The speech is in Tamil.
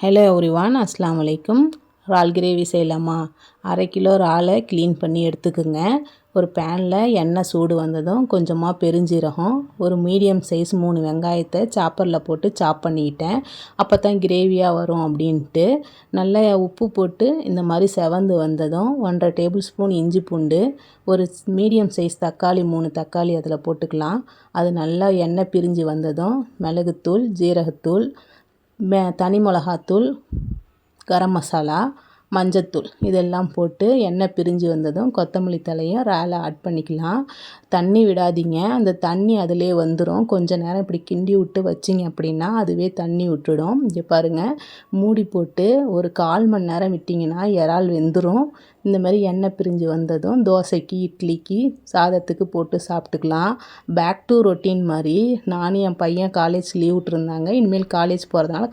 ஹலோ எவ்ரிவான், அஸ்ஸலாமு அலைக்கும். இறால் கிரேவி செய்யலாமா? 1/2 கிலோ இறாலை க்ளீன் பண்ணி எடுத்துக்குங்க. ஒரு பேனில் எண்ணெய் சூடு வந்ததும் கொஞ்சமாக பெருஞ்சீரகம், ஒரு மீடியம் சைஸ் 3 வெங்காயத்தை சாப்பரில் போட்டு சாப் பண்ணிக்கிட்டேன். அப்போ தான் கிரேவியாக வரும் அப்படின்ட்டு. நல்லா உப்பு போட்டு இந்த மாதிரி செவந்து வந்ததும் 1½ டேபிள் ஸ்பூன் இஞ்சி பூண்டு, ஒரு மீடியம் சைஸ் தக்காளி 3 தக்காளி அதில் போட்டுக்கலாம். அது நல்லா எண்ணெய் பிரிஞ்சு வந்ததும் மிளகுத்தூள், ஜீரகத்தூள், தனி மிளகாத்தூள், கரம் மசாலா, மஞ்சத்தூள் இதெல்லாம் போட்டு எண்ணெய் பிரிஞ்சு வந்ததும் கொத்தமல்லி தலையும் இறாலை ஆட் பண்ணிக்கலாம். தண்ணி விடாதீங்க, அந்த தண்ணி அதிலே வந்துடும். கொஞ்சம் நேரம் இப்படி கிண்டி விட்டு வச்சிங்க அப்படின்னா அதுவே தண்ணி விட்டுடும். இங்கே பாருங்கள், மூடி போட்டு ஒரு 1/4 மணி நேரம் விட்டிங்கன்னா இறால் வெந்துடும். இந்த மாதிரி எண்ணெய் பிரிஞ்சு வந்ததும் தோசைக்கு, இட்லிக்கு, சாதத்துக்கு போட்டு சாப்பிட்டுக்கலாம். பேக் டு ரொட்டீன் மாதிரி. நானும் என் பையன் காலேஜ் லீவ் விட்டுருந்தாங்க. இனிமேல் காலேஜ் போகிறதுனால